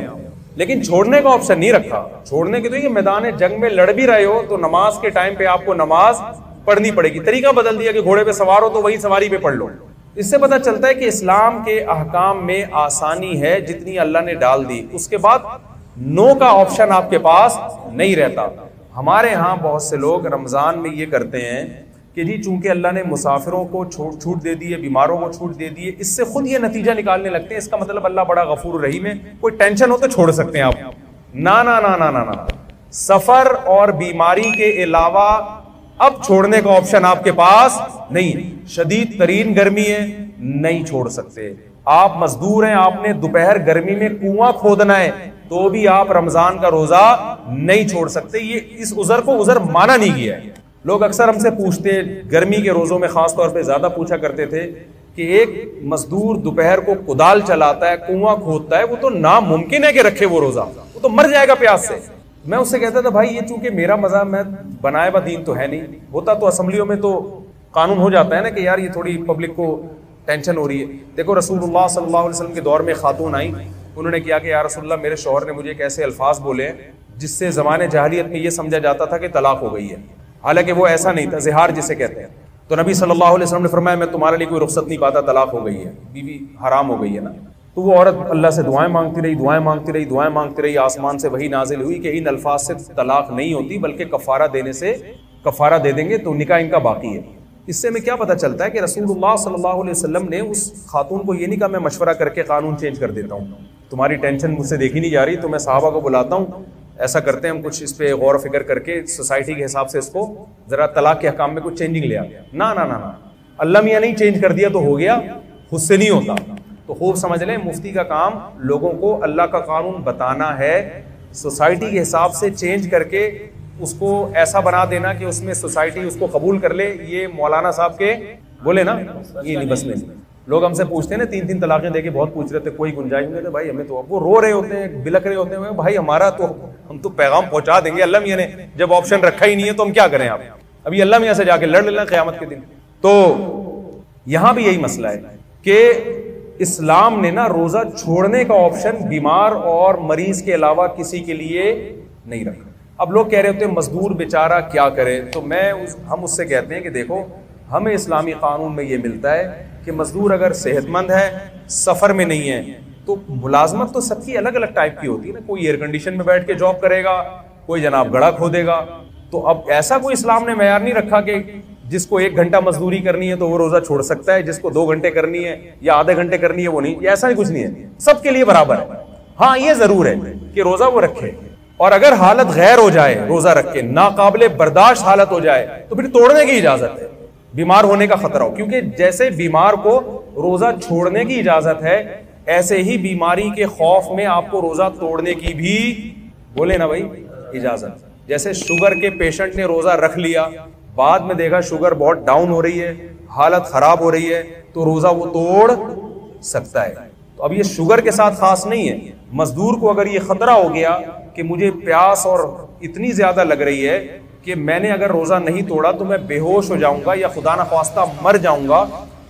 لیکن چھوڑنے کا آپشن نہیں رکھا۔ چھوڑنے کے تو یہ میدان جنگ میں لڑ بھی رہے ہو تو نماز کے ٹائم پہ آپ کو نماز پڑھنی پڑے گی۔ طریقہ بدل دیا کہ گھوڑے پہ سوار ہو تو وہی سواری پہ پڑھ لو۔ اس سے پتہ چلتا ہے کہ اسلام کے احکام میں آسانی ہے جتنی اللہ نے ڈال دی، اس کے بعد نو کا آپشن آپ کے پاس نہیں رہتا۔ ہمارے ہاں بہت سے لوگ رمضان میں یہ کرتے ہیں کہ جی چونکہ اللہ نے مسافروں کو چھوٹ دے دی ہے، بیماروں کو چھوٹ دے دی ہے، اس سے خود یہ نتیجہ نکالنے لگتے ہیں اس کا مطلب اللہ بڑا غفور رحیم ہے، کوئی ٹینشن ہو تو چھوڑ سکتے ہیں آپ۔ نا نا نا نا نا نا، سفر اور بیماری کے علاوہ اب چھوڑنے کا آپشن آپ کے پاس نہیں۔ شدید ترین گرمی ہے، نہیں چھوڑ سکتے۔ آپ مزدور ہیں، آپ نے دوپہر گرمی میں کنواں کھودنا ہے تو بھی آپ رمضان کا روزہ نہیں چھوڑ سکتے۔ یہ اس عذر کو عذر مانا نہیں گیا ہے۔ لوگ اکثر ہم سے پوچھتے، گرمی کے روزوں میں خاص طور پہ زیادہ پوچھا کرتے تھے کہ ایک مزدور دوپہر کو کدال چلاتا ہے، کنواں کھودتا ہے، وہ تو ناممکن ہے کہ رکھے وہ روزہ، وہ تو مر جائے گا پیاس سے۔ میں اس سے کہتا تھا بھائی یہ چونکہ میرا مذہب میں بنائے با دین تو ہے نہیں، ہوتا تو اسمبلیوں میں تو قانون ہو جاتا ہے نا کہ یار یہ تھوڑی پبلک کو ٹینشن ہو رہی ہے۔ دیکھو رسول اللہ صلی اللہ علیہ وسلم کے دور میں خاتون آئیں، انہوں نے کیا کہ یا رسول اللہ میرے شوہر نے مجھے ایک ایسے الفاظ بولے جس سے زمانے جاہلیت میں یہ سمجھا جاتا تھا کہ طلاق ہو گئی ہے، حالانکہ وہ ایسا نہیں تھا، زہار جسے کہتے ہیں۔ تو نبی صلی اللہ علیہ وسلم نے فرمایا میں تمہارے لیے کوئی رخصت نہیں پاتا، طلاق ہو گئی ہے، بیوی حرام ہو گئی ہے نا۔ تو وہ عورت اللہ سے دعائیں مانگتی رہی، دعائیں مانگتی رہی، دعائیں مانگتی رہی، آسمان سے وحی نازل ہوئی کہ ان الفاظ سے طلاق نہیں ہوتی بلکہ کفارہ دینے سے کفارہ دے دیں گے تو نکاح ان کا باقی ہے۔ اس سے ہمیں کیا پتہ چلتا ہے کہ رسول اللہ صلی اللہ علیہ وسلم نے اس خاتون کو یہ نہیں کہا میں مشورہ کر کے قانون چینج کر دیتا ہوں، تمہاری ٹینشن مجھ سے دیکھی نہیں جا رہی تو میں صحابہ کو بلاتا ہوں، ایسا کرتے ہیں ہم کچھ اس پہ غور و فکر کر کے سوسائٹی کے حساب سے اس کو ذرا طلاق کے احکام میں کچھ چینجنگ لے آتے ہیں۔ نا نا نا نا، اللہ میاں نہیں چینج کر دیا تو ہو گیا، خود سے نہیں ہوتا۔ تو خوب سمجھ لیں مفتی کا کام لوگوں کو اللہ کا قانون بتانا ہے، سوسائٹی کے حساب سے چینج کر کے اس کو ایسا بنا دینا کہ اس میں سوسائٹی اس کو قبول کر لے۔ یہ مولانا صاحب کے بولے نا یہ نہیں بس میں، لوگ ہم سے پوچھتے ہیں نا 3 طلاقیں دے کے بہت پوچھ رہے تھے کوئی گنجائش نہیں، بھائی ہمیں تو وہ رو رہے ہوتے ہیں، بلک رہے ہوتے ہیں، بھائی ہمارا تو ہم تو پیغام پہنچا دیں گے، اللہ میاں نے جب آپشن رکھا ہی نہیں ہے تو ہم کیا کریں، آپ ابھی اللہ میاں سے جا کے لڑ لینا قیامت کے دن۔ تو یہاں بھی یہی مسئلہ ہے کہ اسلام نے نا روزہ چھوڑنے کا آپشن بیمار اور مریض کے علاوہ کسی کے لیے نہیں رکھا۔ اب لوگ کہہ رہے ہوتے ہیں مزدور بیچارہ کیا کرے، تو ہم اس سے کہتے ہیں کہ دیکھو ہمیں اسلامی قانون میں یہ ملتا ہے کہ مزدور اگر صحت مند ہے، سفر میں نہیں ہے، تو ملازمت تو سب کی الگ الگ ٹائپ کی ہوتی ہے نا، کوئی ایئر کنڈیشن میں بیٹھ کے جاب کرے گا، کوئی جناب گڑھا کھودے گا۔ تو اب ایسا کوئی اسلام نے معیار نہیں رکھا کہ جس کو 1 گھنٹہ مزدوری کرنی ہے تو وہ روزہ چھوڑ سکتا ہے, جس کو 2 گھنٹے کرنی ہے یا آدھے گھنٹے کرنی ہے وہ نہیں. ایسا ہی کچھ نہیں ہے, سب کے لیے برابر ہے. ہاں یہ ضرور ہے کہ روزہ وہ رکھے, اور اگر حالت غیر ہو جائے روزہ رکھ کے, ناقابل برداشت حالت ہو جائے تو پھر توڑنے کی اجازت ہے, بیمار ہونے کا خطرہ ہو. کیونکہ جیسے بیمار کو روزہ چھوڑنے کی اجازت ہے, ایسے ہی بیماری کے خوف میں آپ کو روزہ توڑنے کی بھی, بولے نا بھائی, اجازت. جیسے شوگر کے پیشنٹ نے روزہ رکھ لیا, بعد میں دیکھا شوگر بہت ڈاؤن ہو رہی ہے, حالت خراب ہو رہی ہے, تو روزہ وہ توڑ سکتا ہے. تو اب یہ شوگر کے ساتھ خاص نہیں ہے. مزدور کو اگر یہ خطرہ ہو گیا کہ مجھے پیاس اور اتنی زیادہ لگ رہی ہے کہ میں نے اگر روزہ نہیں توڑا تو میں بے ہوش ہو جاؤں گا یا خدا نخواستہ مر جاؤں گا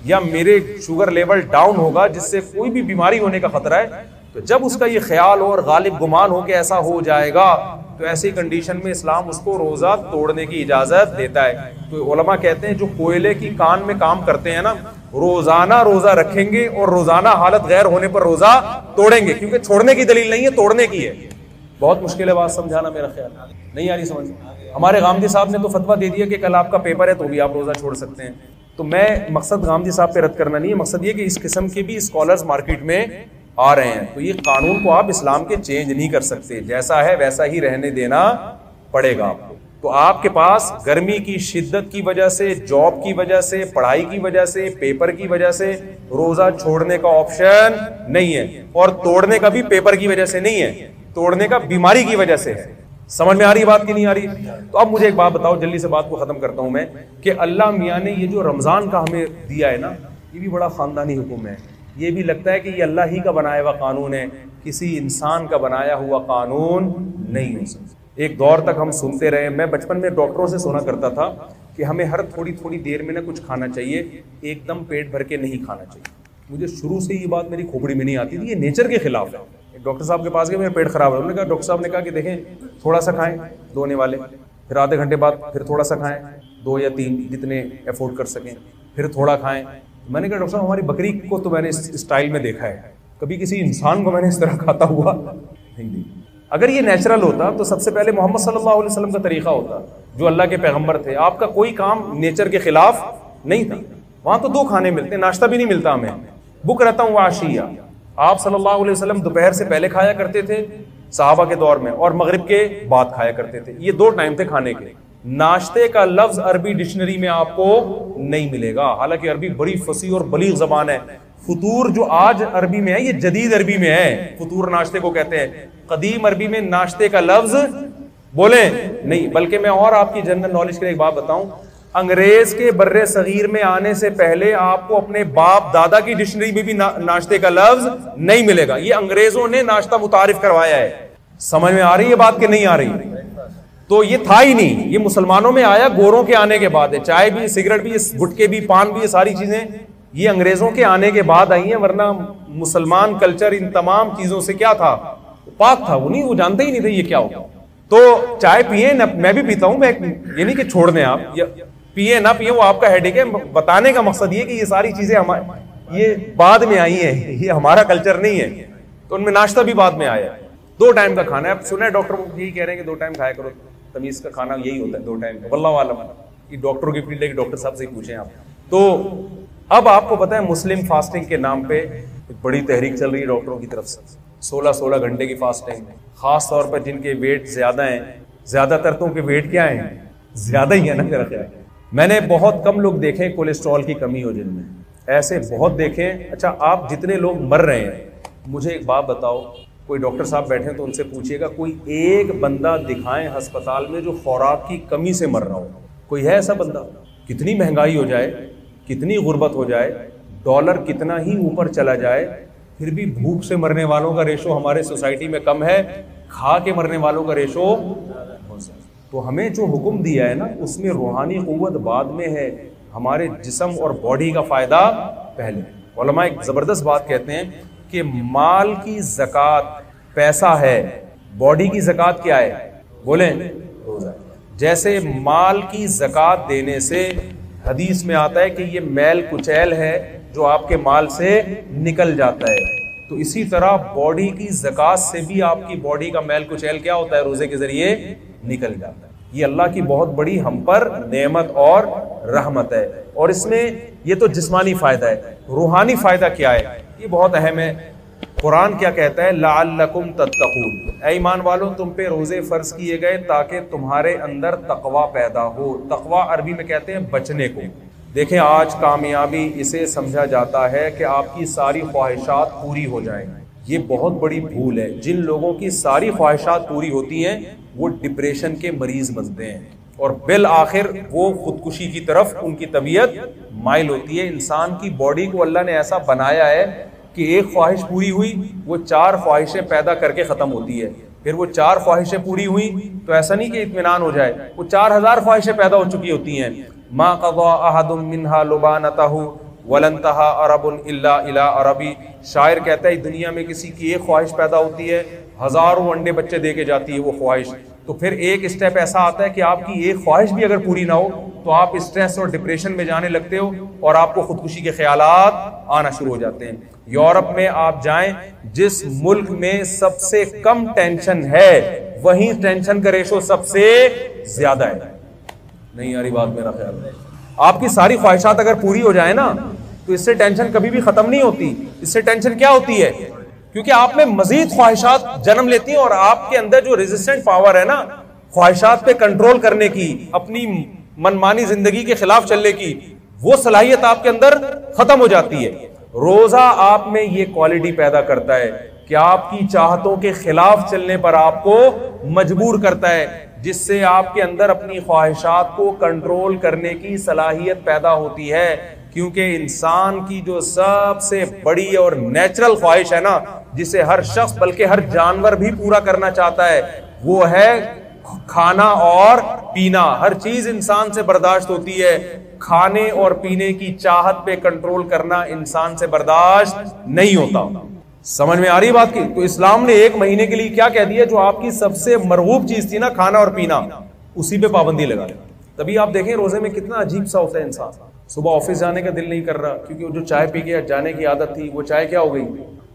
یا میرے شوگر لیول ڈاؤن ہوگا جس سے کوئی بھی بیماری ہونے کا خطرہ ہے, تو جب اس کا یہ خیال اور غالب گمان ہو کہ ایسا ہو جائے گا تو ایسی کنڈیشن میں اسلام اس کو روزہ توڑنے کی اجازت دیتا ہے. تو علماء کہتے ہیں جو کوئلے کی کان میں کام کرتے ہیں نا, روزانہ روزہ رکھیں گے اور روزانہ حالت غیر ہونے پر روزہ توڑیں گے, کیونکہ چھوڑنے کی دلیل نہیں ہے, توڑنے کی ہے. بہت مشکل ہے بات سمجھانا, میرا خیال نہیں آ رہی سمجھ. ہمارے غامدی صاحب نے تو فتویٰ دے دیا کہ کل آپ کا پیپر ہے تو بھی آپ روزہ چھوڑ سکتے ہیں. تو میں مقصد غامدی صاحب پہ رد کرنا نہیں ہے, مقصد یہ کہ اس قسم کے بھی اسکالرز مارکیٹ میں آ رہے ہیں, تو یہ قانون کو آپ اسلام کے چینج نہیں کر سکتے, جیسا ہے ویسا ہی رہنے دینا پڑے گا آپ کو. تو آپ کے پاس گرمی کی شدت کی وجہ سے, جاب کی وجہ سے, پڑھائی کی وجہ سے, پیپر کی وجہ سے روزہ چھوڑنے کا آپشن نہیں ہے, اور توڑنے کا بھی پیپر کی وجہ سے نہیں ہے, توڑنے کا بیماری کی وجہ سے ہے. سمجھ میں آ رہی بات کی نہیں آ رہی؟ تو اب مجھے ایک بات بتاؤ, جلدی سے بات کو ختم کرتا ہوں میں, کہ اللہ میاں نے یہ جو رمضان کا ہمیں دیا ہے نا, یہ بھی بڑا خاندانی حکم ہے. یہ بھی لگتا ہے کہ یہ اللہ ہی کا بنایا ہوا قانون ہے, کسی انسان کا بنایا ہوا قانون نہیں ہو سکتا. ایک دور تک ہم سنتے رہے, میں بچپن میں ڈاکٹروں سے سنا کرتا تھا کہ ہمیں ہر تھوڑی تھوڑی دیر میں نہ کچھ کھانا چاہیے, ایک دم پیٹ بھر کے نہیں کھانا چاہیے. مجھے شروع سے یہ بات میری کھوپڑی میں نہیں آتی تھی, یہ نیچر کے خلاف ہے. ایک ڈاکٹر صاحب کے پاس گئے, میرا پیٹ خراب ہے, انہوں نے کہا, ڈاکٹر صاحب نے کہا کہ دیکھیں تھوڑا سا کھائیں دھونے والے, پھر آدھے گھنٹے بعد پھر تھوڑا سا کھائیں, 2 یا 3 جتنے افورڈ کر سکیں, پھر تھوڑا کھائیں. میں نے کہا ڈاکٹر صاحب ہماری بکری کو تو میں نے اس اسٹائل میں دیکھا ہے, کبھی کسی انسان کو میں نے اس طرح کھاتا ہوا نہیں. اگر یہ نیچرل ہوتا تو سب سے پہلے محمد صلی اللہ علیہ وسلم کا طریقہ ہوتا, جو اللہ کے پیغمبر تھے. آپ کا کوئی کام نیچر کے خلاف نہیں تھا. وہاں تو 2 کھانے ملتے, ناشتہ بھی نہیں ملتا ہمیں, بکرۃ و عشیہ. آپ صلی اللہ علیہ وسلم دوپہر سے پہلے کھایا کرتے تھے صحابہ کے دور میں, اور مغرب کے بعد کھایا کرتے تھے. یہ 2 ٹائم تھے کھانے کے. ناشتے کا لفظ عربی ڈکشنری میں آپ کو نہیں ملے گا, حالانکہ عربی بڑی فصیح اور بلیغ زبان ہے. فطور جو آج عربی میں ہے یہ جدید عربی میں ہے, فطور ناشتے کو کہتے ہیں. قدیم عربی میں ناشتے کا لفظ بولیں نہیں. بلکہ میں اور آپ کی جنرل نالج کے لیے ایک بات بتاؤں, انگریز کے بر صغیر میں آنے سے پہلے آپ کو اپنے باپ دادا کی ڈکشنری میں بھی ناشتے کا لفظ نہیں ملے گا. یہ انگریزوں نے ناشتہ متعارف کروایا ہے. سمجھ میں آ رہی ہے بات کہ نہیں آ رہی؟ تو یہ تھا ہی نہیں, یہ مسلمانوں میں آیا گوروں کے آنے کے بعد ہے. چائے بھی, سگریٹ بھی, گٹکے بھی, پان بھی, یہ ساری چیزیں یہ انگریزوں کے آنے کے بعد آئی ہیں, ورنہ مسلمان کلچر ان تمام چیزوں سے کیا تھا, پاک تھا. وہ جانتے ہی نہیں تھے یہ کیا ہوگا. تو چائے پیئے نہ, میں بھی پیتا ہوں, میں یہ نہیں کہ چھوڑ دیں آپ, پیئے نہ پیئے وہ آپ کا ہیڈیک ہے. بتانے کا مقصد یہ کہ یہ ساری چیزیں یہ بعد میں آئی ہیں, یہ ہمارا کلچر نہیں ہے. تو ان میں ناشتہ بھی بعد میں آیا. 2 ٹائم کا کھانا ہے. اب سنا ہے ڈاکٹر یہی کہہ رہے ہیں کہ 2 ٹائم کھایا کرو, تمیز کا کھانا یہی ہوتا ہے 2 ٹائم. واللہ عالم, یہ ڈاکٹروں کی فیلڈ ہے کہ ڈاکٹر صاحب سے ہی پوچھیں آپ. تو اب آپ کو پتہ ہے مسلم فاسٹنگ کے نام پہ ایک بڑی تحریک چل رہی ہے ڈاکٹروں کی طرف سے. 16 گھنٹے کی فاسٹنگ, خاص طور پر جن کے ویٹ زیادہ ہیں. زیادہ تر تو کے ویٹ کیا ہیں, زیادہ ہی ہے نا میرا خیال. میں نے بہت کم لوگ دیکھے کولیسٹرول کی کمی ہو جن میں, ایسے بہت دیکھے. اچھا آپ جتنے لوگ مر رہے ہیں, مجھے ایک بات بتاؤ, کوئی ڈاکٹر صاحب بیٹھے ہیں تو ان سے پوچھیے گا کوئی ایک بندہ دکھائیں ہسپتال میں جو خوراک کی کمی سے مر رہا ہو. کوئی ہے ایسا بندہ؟ کتنی مہنگائی ہو جائے, کتنی غربت ہو جائے, ڈالر کتنا ہی اوپر چلا جائے, پھر بھی بھوک سے مرنے والوں کا ریشو ہمارے سوسائٹی میں کم ہے, کھا کے مرنے والوں کا ریشو. تو ہمیں جو حکم دیا ہے نا اس میں روحانی قوت بعد میں ہے, ہمارے جسم اور باڈی کا فائدہ پہلے. علماء ایک زبردست بات کہتے ہیں کہ مال کی زکوٰۃ پیسہ ہے, باڈی کی زکوٰۃ کیا ہے, بولیں روزہ. جیسے مال کی زکوٰۃ دینے سے حدیث میں آتا ہے کہ یہ میل کچیل ہے جو آپ کے مال سے نکل جاتا ہے, تو اسی طرح باڈی کی زکوٰۃ سے بھی آپ کی باڈی کا میل کچیل کیا ہوتا ہے, روزے کے ذریعے نکل جاتا ہے. یہ اللہ کی بہت بڑی ہم پر نعمت اور رحمت ہے. اور اس میں یہ تو جسمانی فائدہ ہے, روحانی فائدہ کیا ہے یہ بہت اہم ہے. قرآن کیا کہتا ہے؟ لعلکم تتقون, اے ایمان والو تم پہ روزے فرض کیے گئے تاکہ تمہارے اندر تقوی پیدا ہو. تقوی عربی میں کہتے ہیں بچنے کو. دیکھیں آج کامیابی اسے سمجھا جاتا ہے کہ آپ کی ساری خواہشات پوری ہو جائیں. یہ بہت بڑی بھول ہے. جن لوگوں کی ساری خواہشات پوری ہوتی ہیں وہ ڈپریشن کے مریض بنتے ہیں اور بالآخر وہ خودکشی کی طرف ان کی طبیعت مائل ہوتی ہے. انسان کی باڈی کو اللہ نے ایسا بنایا ہے کہ ایک خواہش پوری ہوئی وہ 4 خواہشیں پیدا کر کے ختم ہوتی ہے. پھر وہ 4 خواہشیں پوری ہوئی تو ایسا نہیں کہ اطمینان ہو جائے, وہ 4000 خواہشیں پیدا ہو چکی ہوتی ہیں. ما قضى احد منها لبانته ولنتهى عرب الا الى عربی. شاعر کہتا ہے دنیا میں کسی کی ایک خواہش پیدا ہوتی ہے, ہزاروں انڈے بچے دے کے جاتی ہے وہ خواہش. تو پھر ایک اسٹیپ ایسا آتا ہے کہ آپ کی ایک خواہش بھی اگر پوری نہ ہو تو آپ اسٹریس اور ڈپریشن میں جانے لگتے ہو اور آپ کو خودکشی کے خیالات آنا شروع ہو جاتے ہیں. یورپ میں آپ جائیں, جس ملک میں سب سے کم ٹینشن ہے وہیں ٹینشن کا ریشو سب سے زیادہ ہے. نہیں یاری بات میرا خیال ہے. آپ کی ساری خواہشات اگر پوری ہو جائیں نا تو اس سے ٹینشن کبھی بھی ختم نہیں ہوتی. اس سے ٹینشن کیا ہوتی ہے؟ کیونکہ آپ میں مزید خواہشات جنم لیتی ہیں اور آپ کے اندر جو ریزسٹنٹ پاور ہے نا خواہشات پہ کنٹرول کرنے کی, اپنی منمانی زندگی کے خلاف چلنے کی, وہ صلاحیت آپ کے اندر ختم ہو جاتی ہے. روزہ آپ میں یہ کوالٹی پیدا کرتا ہے کہ آپ کی چاہتوں کے خلاف چلنے پر آپ کو مجبور کرتا ہے, جس سے آپ کے اندر اپنی خواہشات کو کنٹرول کرنے کی صلاحیت پیدا ہوتی ہے. کیونکہ انسان کی جو سب سے بڑی اور نیچرل خواہش ہے نا, جسے ہر شخص بلکہ ہر جانور بھی پورا کرنا چاہتا ہے, وہ ہے کھانا اور پینا. ہر چیز انسان سے برداشت ہوتی ہے, کھانے اور پینے کی چاہت پہ کنٹرول کرنا انسان سے برداشت نہیں ہوتا. سمجھ میں آ رہی بات کی؟ تو اسلام نے 1 مہینے کے لیے کیا کہہ دیا؟ جو آپ کی سب سے مرغوب چیز تھی نا کھانا اور پینا, اسی پہ پابندی لگا دیں. تبھی آپ دیکھیں روزے میں کتنا عجیب سا ہوتا ہے انسان. صبح آفس جانے کا دل نہیں کر رہا کیونکہ وہ جو چائے پی کے جانے کی عادت تھی وہ چائے کیا ہو گئی.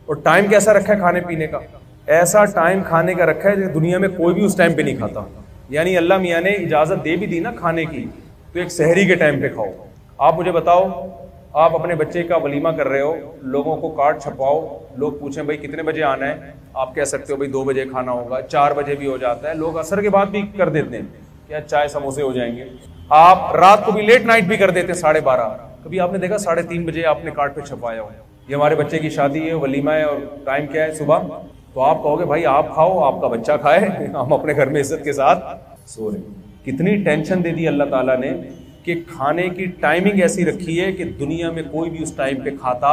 اور ٹائم کیسا رکھا ہے کھانے پینے کا؟ ایسا ٹائم کھانے کا رکھا ہے جو دنیا میں کوئی بھی اس ٹائم پہ نہیں کھاتا. یعنی اللہ میاں نے اجازت دے بھی دی نا کھانے کی تو ایک سحری کے ٹائم پہ کھاؤ. آپ مجھے بتاؤ, آپ اپنے بچے کا ولیمہ کر رہے ہو, لوگوں کو کارڈ چھپواؤ, لوگ پوچھیں بھائی کتنے بجے آنا ہے, آپ کہہ سکتے ہو بھائی 2 بجے کھانا ہوگا, 4 بجے بھی ہو جاتا ہے. لوگ عصر کے بعد بھی کر دیتے ہیں کیا چائے سموسے ہو جائیں گے. آپ رات کو بھی لیٹ نائٹ بھی کر دیتے ہیں 12:30. کبھی آپ نے دیکھا 3:30 بجے آپ نے کارڈ پہ چھپایا ہو یہ ہمارے بچے کی شادی ہے, ولیمہ ہے اور ٹائم کیا ہے صبح, تو آپ کہو گے بھائی آپ کھاؤ, آپ کا بچہ کھائے, ہم اپنے گھر میں عزت کے ساتھ سو رہے. کتنی ٹینشن دے دی اللہ تعالیٰ نے کہ کھانے کی ٹائمنگ ایسی رکھی ہے کہ دنیا میں کوئی بھی اس ٹائم پہ کھاتا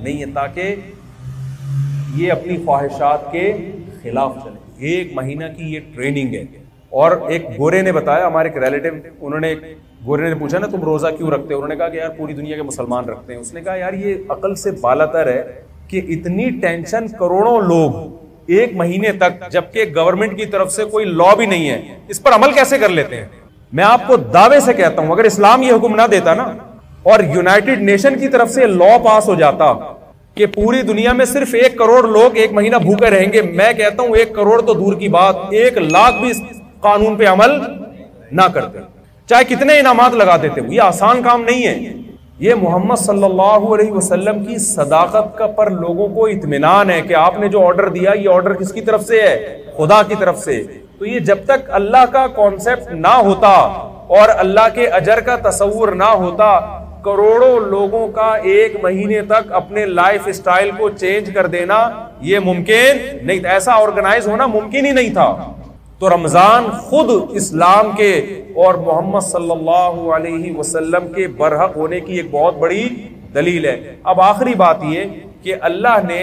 نہیں ہے تاکہ یہ اپنی خواہشات کے خلاف چلے. 1 مہینہ کی یہ ٹریننگ ہے. اور ایک گورے نے بتایا, ہمارے ایک ریلیٹو, انہوں نے گورے نے پوچھا نا تم روزہ کیوں رکھتے ہو؟ انہوں نے کہا کہ یار پوری دنیا کے مسلمان رکھتے ہیں. اس نے کہا یار یہ عقل سے بالاتر ہے کہ اتنی ٹینشن کروڑوں لوگ 1 مہینے تک, جبکہ گورنمنٹ کی طرف سے کوئی لا بھی نہیں ہے, اس پر عمل کیسے کر لیتے ہیں؟ میں آپ کو دعوے سے کہتا ہوں اگر اسلام یہ حکم نہ دیتا نا اور یونائٹڈ نیشن کی طرف سے لا پاس ہو جاتا کہ پوری دنیا میں صرف 1 کروڑ لوگ 1 مہینہ بھوکے رہیں گے, میں کہتا ہوں 1 کروڑ تو دور کی بات, 1 لاکھ بھی اس قانون پہ عمل نہ کرتے, چاہے کتنے انعامات لگا دیتے. یہ آسان کام نہیں ہے. یہ محمد صلی اللہ علیہ وسلم کی صداقت کا پر لوگوں کو اطمینان ہے کہ آپ نے جو آرڈر دیا یہ آرڈر کس کی طرف سے ہے؟ خدا کی طرف سے. تو یہ جب تک اللہ کا کانسیپٹ نہ ہوتا اور اللہ کے اجر کا تصور نہ ہوتا, کروڑوں لوگوں کا 1 مہینے تک اپنے لائف اسٹائل کو چینج کر دینا یہ ممکن نہیں تھا. ایسا آرگنائز ہونا ممکن ہی نہیں تھا. تو رمضان خود اسلام کے اور محمد صلی اللہ علیہ وسلم کے برحق ہونے کی ایک بہت بڑی دلیل ہے. اب آخری بات یہ کہ اللہ نے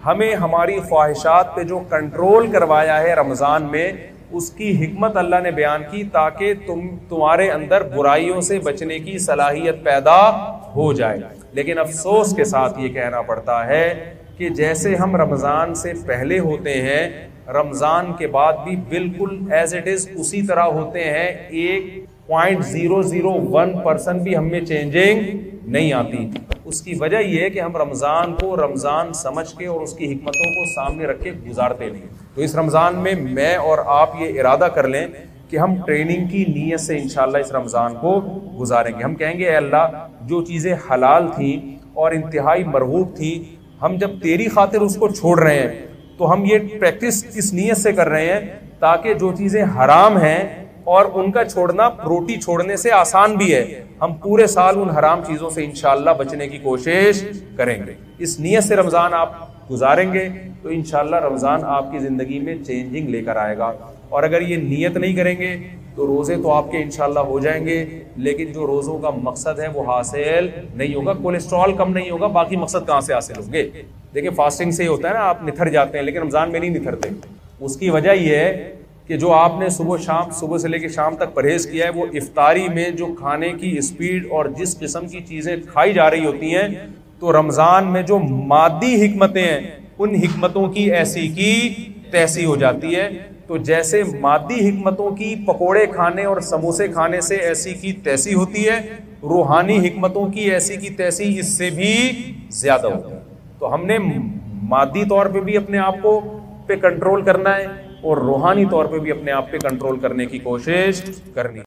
ہمیں ہماری خواہشات پہ جو کنٹرول کروایا ہے رمضان میں, اس کی حکمت اللہ نے بیان کی تاکہ تمہارے اندر برائیوں سے بچنے کی صلاحیت پیدا ہو جائے. لیکن افسوس کے ساتھ یہ کہنا پڑتا ہے کہ جیسے ہم رمضان سے پہلے ہوتے ہیں رمضان کے بعد بھی بالکل ایز اٹ از اسی طرح ہوتے ہیں. 1.001% بھی ہم میں چینجنگ نہیں آتی. اس کی وجہ یہ ہے کہ ہم رمضان کو رمضان سمجھ کے اور اس کی حکمتوں کو سامنے رکھ کے گزارتے نہیں. تو اس رمضان میں اور آپ یہ ارادہ کر لیں کہ ہم ٹریننگ کی نیت سے انشاءاللہ اس رمضان کو گزاریں گے. ہم کہیں گے اے اللہ جو چیزیں حلال تھیں اور انتہائی مرغوب تھیں، ہم جب تیری خاطر اس کو چھوڑ رہے ہیں تو ہم یہ پریکٹس اس نیت سے کر رہے ہیں تاکہ جو چیزیں حرام ہیں اور ان کا چھوڑنا روٹی چھوڑنے سے آسان بھی ہے، ہم پورے سال ان حرام چیزوں سے انشاءاللہ بچنے کی کوشش کریں گے. اس نیت سے رمضان آپ گزاریں گے تو انشاءاللہ رمضان آپ کی زندگی میں چینجنگ لے کر آئے گا. اور اگر یہ نیت نہیں کریں گے تو روزے تو آپ کے انشاءاللہ ہو جائیں گے، لیکن جو روزوں کا مقصد ہے وہ حاصل نہیں ہوگا. کولیسٹرول کم نہیں ہوگا، باقی مقصد کہاں سے حاصل ہوں گے؟ دیکھیں فاسٹنگ سے ہی ہوتا ہے نا، آپ نتھر جاتے ہیں لیکن رمضان میں نہیں نتھرتے. اس کی وجہ یہ ہے کہ جو آپ نے صبح سے لے کے شام تک پرہیز کیا ہے، وہ افطاری میں جو کھانے کی اسپیڈ اور جس قسم کی چیزیں کھائی جا رہی ہوتی ہیں، تو رمضان میں جو مادی حکمتیں ہیں ان حکمتوں کی ایسی کی تیسی ہو جاتی ہے. تو جیسے مادی حکمتوں کی پکوڑے کھانے اور سموسے کھانے سے ایسی کی تیسی ہوتی ہے، روحانی حکمتوں کی ایسی کی تیسی اس سے بھی زیادہ ہوتی ہے. تو ہم نے مادی طور پہ بھی اپنے آپ کو پہ کنٹرول کرنا ہے اور روحانی طور پہ بھی اپنے آپ پہ کنٹرول کرنے کی کوشش کرنی ہے.